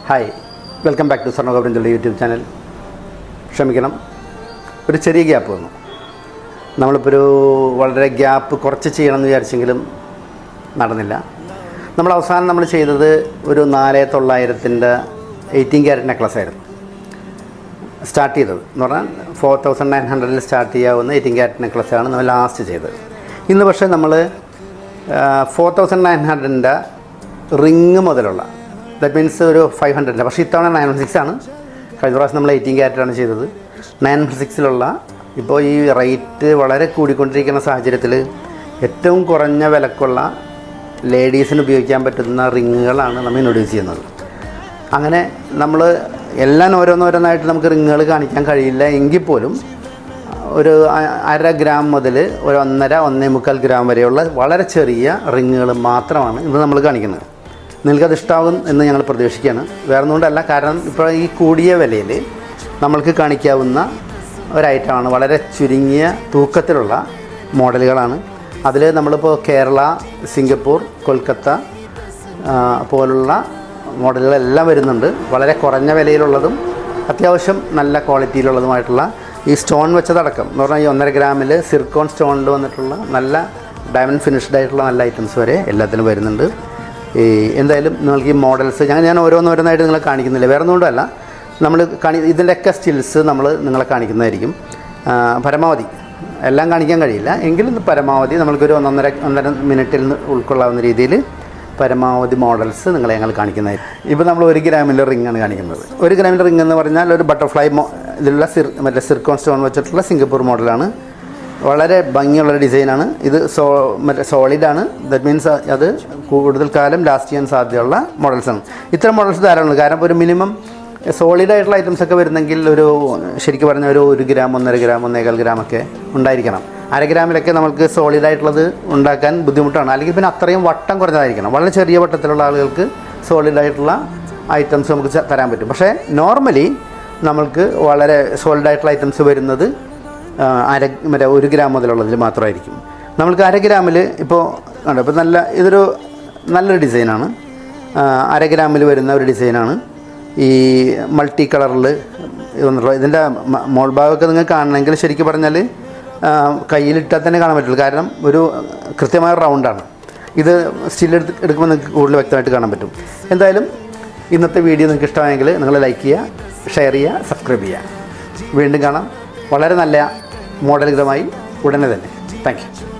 Hi, welcome back to സ്വർണ്ണഗോപുരത്തിൻ്റെ YouTube channel. ക്ഷമിക്കണം, ഒരു ചെറിയ ഗ്യാപ്പ് വന്നു. നമ്മളിപ്പോൾ വളരെ ഗ്യാപ്പ് കുറച്ച് ചെയ്യണമെന്ന് വിചാരിച്ചെങ്കിലും നടന്നില്ല. നമ്മൾ അവസാനം നമ്മൾ ചെയ്തത് ഒരു 4900 18 ക്യാരറ്റ് നെക്ലസ് ആയിരുന്നു സ്റ്റാർട്ട് ചെയ്തത്. എന്ന് പറഞ്ഞാൽ 4900 സ്റ്റാർട്ട് ചെയ്യാവുന്ന 18 ക്യാരറ്റ് നെക്ലസ്സാണ് നമ്മൾ ലാസ്റ്റ് ചെയ്തത്. ഇന്ന് പക്ഷേ നമ്മൾ 4900 റിങ് മുതലുള്ള, ദാറ്റ് മീൻസ് ഒരു 500, പക്ഷേ ഇത്തവണ 916 ആണ്. കഴിഞ്ഞ പ്രാവശ്യം നമ്മൾ 18 ക്യാരറ്റാണ് ചെയ്തത്. 916 ഇപ്പോൾ ഈ റേറ്റ് വളരെ കൂടിക്കൊണ്ടിരിക്കുന്ന സാഹചര്യത്തിൽ ഏറ്റവും കുറഞ്ഞ വിലക്കുള്ള ലേഡീസിന് ഉപയോഗിക്കാൻ പറ്റുന്ന റിങ്ങുകളാണ് നമ്മൾ ഇൻട്രൊഡ്യൂസ് ചെയ്യുന്നത്. അങ്ങനെ നമ്മൾ എല്ലാം ഓരോന്നായിട്ട് നമുക്ക് റിങ്ങുകൾ കാണിക്കാൻ കഴിയില്ല എങ്കിൽ പോലും ഒരു 1/2 ഗ്രാം മുതൽ ഒരു 1.5-1.25 ഗ്രാം വരെയുള്ള വളരെ ചെറിയ റിങ്ങുകൾ മാത്രമാണ് ഇന്ന് നമ്മൾ കാണിക്കുന്നത്. നിങ്ങൾക്കത് ഇഷ്ടാവും എന്ന് ഞങ്ങൾ പ്രതീക്ഷിക്കുകയാണ്. വേറെ ഒന്നുകൊണ്ടല്ല, കാരണം ഇപ്പോൾ ഈ കൂടിയ വിലയിൽ നമ്മൾക്ക് കാണിക്കാവുന്ന ഒരൈറ്റമാണ്. വളരെ ചുരുങ്ങിയ തൂക്കത്തിലുള്ള മോഡലുകളാണ്. അതിൽ നമ്മളിപ്പോൾ കേരള, സിംഗപ്പൂർ, കൊൽക്കത്ത പോലുള്ള മോഡലുകളെല്ലാം വരുന്നുണ്ട്. വളരെ കുറഞ്ഞ വിലയിലുള്ളതും അത്യാവശ്യം നല്ല ക്വാളിറ്റിയിലുള്ളതുമായിട്ടുള്ള ഈ സ്റ്റോൺ വെച്ചതടക്കം എന്ന് പറഞ്ഞാൽ ഈ 1.5 ഗ്രാമിൽ സിർക്കോൺ സ്റ്റോണിൽ വന്നിട്ടുള്ള നല്ല ഡയമണ്ട് ഫിനിഷ്ഡ് ആയിട്ടുള്ള നല്ല ഐറ്റംസ് വരെ എല്ലാത്തിനും വരുന്നുണ്ട്. എന്തായാലും നിങ്ങൾക്ക് ഈ മോഡൽസ് ഞാൻ ഓരോന്നായിട്ട് നിങ്ങളെ കാണിക്കുന്നില്ല. വേറെ ഒന്നുകൊണ്ടല്ല, നമ്മൾ ഇതിൻ്റെയൊക്കെ സ്റ്റിൽസ് നമ്മൾ നിങ്ങളെ കാണിക്കുന്നതായിരിക്കും. പരമാവധി എല്ലാം കാണിക്കാൻ കഴിയില്ല എങ്കിലും പരമാവധി നമ്മൾക്കൊരു 1.5 മിനിറ്റിൽ ഉൾക്കൊള്ളാവുന്ന രീതിയിൽ പരമാവധി മോഡൽസ് നിങ്ങളെ ഞങ്ങൾ കാണിക്കുന്നതായിരിക്കും. ഇപ്പോൾ നമ്മൾ 1 ഗ്രാമിൻ്റെ റിങ്ങാണ് കാണിക്കുന്നത്. 1 ഗ്രാമിൻ്റെ റിങ് എന്ന് പറഞ്ഞാൽ ഒരു ബട്ടർഫ്ലൈ ഇതിലുള്ള മറ്റേ സിർക്കോൺ സ്റ്റോൺ വെച്ചിട്ടുള്ള സിംഗപ്പൂർ മോഡലാണ്. വളരെ ഭംഗിയുള്ളൊരു ഡിസൈനാണ് ഇത്. മറ്റേ സോളിഡാണ്. ദാറ്റ് മീൻസ് അത് കൂടുതൽ കാലം ലാസ്റ്റ് ചെയ്യാൻ സാധ്യതയുള്ള മോഡൽസാണ്. ഇത്തരം മോഡൽസ് ധാരാളമുണ്ട്. കാരണം ഒരു മിനിമം സോളിഡായിട്ടുള്ള ഐറ്റംസൊക്കെ വരുന്നെങ്കിൽ ഒരു ശരിക്കും പറഞ്ഞാൽ ഒരു 1 ഗ്രാം, 1.5 ഗ്രാം, 1.25 ഗ്രാമൊക്കെ ഉണ്ടായിരിക്കണം. 1/2 ഗ്രാമിലൊക്കെ നമുക്ക് സോളിഡായിട്ടുള്ളത് ഉണ്ടാക്കാൻ ബുദ്ധിമുട്ടാണ്. അല്ലെങ്കിൽ പിന്നെ അത്രയും വട്ടം കുറഞ്ഞതായിരിക്കണം. വളരെ ചെറിയ വട്ടത്തിലുള്ള ആളുകൾക്ക് സോളിഡായിട്ടുള്ള ഐറ്റംസ് നമുക്ക് തരാൻ പറ്റും. പക്ഷേ നോർമലി നമ്മൾക്ക് വളരെ സോളിഡായിട്ടുള്ള ഐറ്റംസ് വരുന്നത് 1 ഗ്രാം മുതലുള്ളതിൽ മാത്രമായിരിക്കും. നമ്മൾക്ക് 1/2 ഗ്രാമിൽ ഇപ്പോൾ ഉണ്ട്. ഇപ്പോൾ ഇതൊരു നല്ലൊരു ഡിസൈനാണ്. 1/2 ഗ്രാമിൽ വരുന്ന ഒരു ഡിസൈനാണ്. ഈ മൾട്ടി കളറിൽ വന്നിട്ടുള്ള ഇതിൻ്റെ മോൾ ഭാഗമൊക്കെ നിങ്ങൾക്ക് കാണണമെങ്കിൽ ശരിക്കും പറഞ്ഞാൽ കയ്യിലിട്ടാൽ തന്നെ കാണാൻ പറ്റുള്ളൂ. കാരണം ഒരു കൃത്യമായ റൗണ്ടാണ്. ഇത് എടുക്കുമ്പോൾ നിങ്ങൾക്ക് കൂടുതൽ വ്യക്തമായിട്ട് കാണാൻ പറ്റും. എന്തായാലും ഇന്നത്തെ വീഡിയോ നിങ്ങൾക്ക് ഇഷ്ടമായെങ്കിൽ നിങ്ങൾ ലൈക്ക് ചെയ്യുക, ഷെയർ ചെയ്യുക, സബ്സ്ക്രൈബ് ചെയ്യുക. വീണ്ടും കാണാം വളരെ നല്ല മോഡലുകളുമായി ഉടനെ തന്നെ. Thank you.